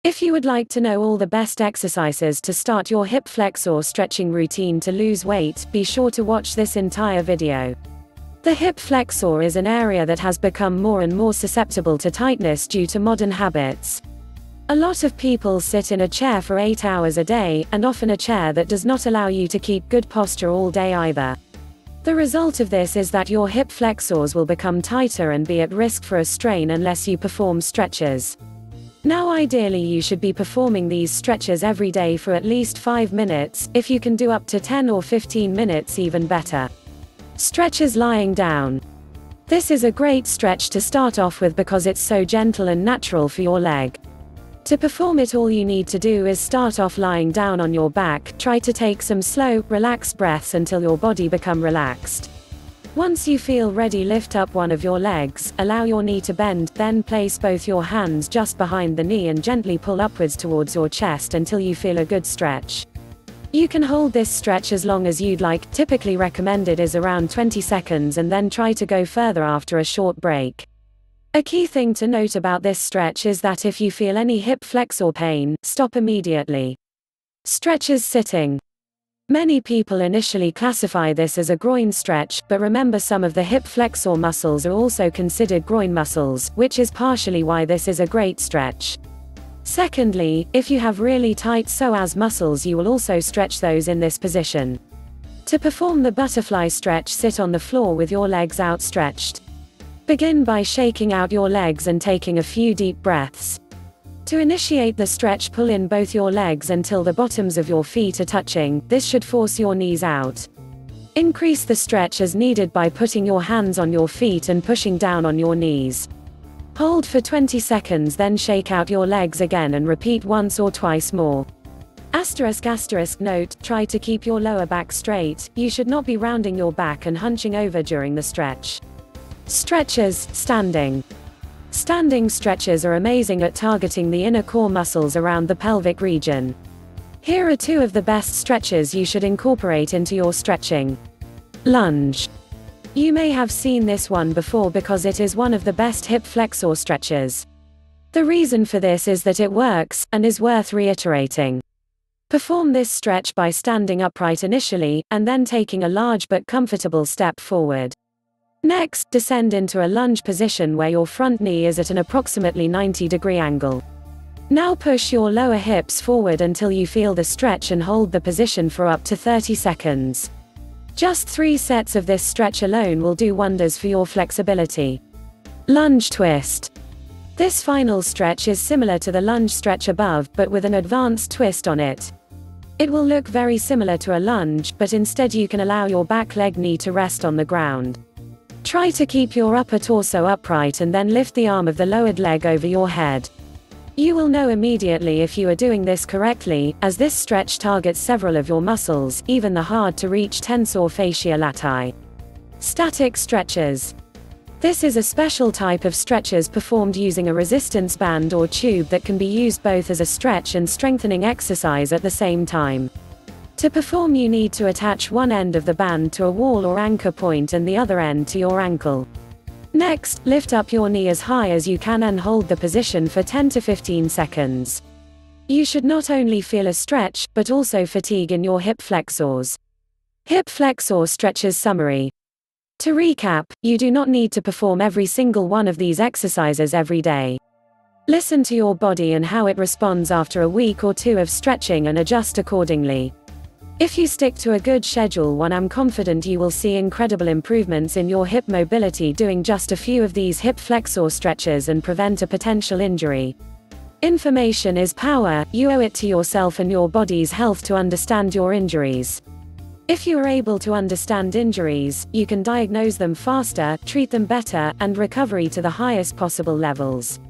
If you would like to know all the best exercises to start your hip flexor stretching routine to lose weight, be sure to watch this entire video. The hip flexor is an area that has become more and more susceptible to tightness due to modern habits. A lot of people sit in a chair for 8 hours a day, and often a chair that does not allow you to keep good posture all day either. The result of this is that your hip flexors will become tighter and be at risk for a strain unless you perform stretches. Now ideally you should be performing these stretches every day for at least 5 minutes, if you can do up to 10 or 15 minutes even better. Stretches lying down. This is a great stretch to start off with because it's so gentle and natural for your leg. To perform it, all you need to do is start off lying down on your back. Try to take some slow, relaxed breaths until your body becomes relaxed. Once you feel ready, lift up one of your legs, allow your knee to bend, then place both your hands just behind the knee and gently pull upwards towards your chest until you feel a good stretch. You can hold this stretch as long as you'd like. Typically recommended is around 20 seconds, and then try to go further after a short break. A key thing to note about this stretch is that if you feel any hip flexor pain, stop immediately. Stretches sitting. Many people initially classify this as a groin stretch, but remember, some of the hip flexor muscles are also considered groin muscles, which is partially why this is a great stretch. Secondly, if you have really tight psoas muscles, you will also stretch those in this position. To perform the butterfly stretch, sit on the floor with your legs outstretched. Begin by shaking out your legs and taking a few deep breaths. To initiate the stretch, pull in both your legs until the bottoms of your feet are touching. This should force your knees out. Increase the stretch as needed by putting your hands on your feet and pushing down on your knees. Hold for 20 seconds, then shake out your legs again and repeat once or twice more. Note, try to keep your lower back straight. You should not be rounding your back and hunching over during the stretch. Stretches, standing. Standing stretches are amazing at targeting the inner core muscles around the pelvic region. Here are 2 of the best stretches you should incorporate into your stretching. Lunge. You may have seen this one before because it is one of the best hip flexor stretches. The reason for this is that it works, and is worth reiterating. Perform this stretch by standing upright initially, and then taking a large but comfortable step forward. Next, descend into a lunge position where your front knee is at an approximately 90-degree angle. Now push your lower hips forward until you feel the stretch and hold the position for up to 30 seconds. Just 3 sets of this stretch alone will do wonders for your flexibility. Lunge twist. This final stretch is similar to the lunge stretch above, but with an advanced twist on it. It will look very similar to a lunge, but instead you can allow your back leg knee to rest on the ground. Try to keep your upper torso upright and then lift the arm of the lowered leg over your head. You will know immediately if you are doing this correctly, as this stretch targets several of your muscles, even the hard-to-reach tensor fascia latae. Static stretches. This is a special type of stretches performed using a resistance band or tube that can be used both as a stretch and strengthening exercise at the same time. To perform, you need to attach one end of the band to a wall or anchor point and the other end to your ankle. Next, lift up your knee as high as you can and hold the position for 10 to 15 seconds. You should not only feel a stretch, but also fatigue in your hip flexors. Hip flexor stretches summary. To recap, you do not need to perform every single one of these exercises every day. Listen to your body and how it responds after a week or 2 of stretching and adjust accordingly. If you stick to a good schedule, I'm confident you will see incredible improvements in your hip mobility doing just a few of these hip flexor stretches and prevent a potential injury. Information is power. You owe it to yourself and your body's health to understand your injuries. If you are able to understand injuries, you can diagnose them faster, treat them better, and recovery to the highest possible levels.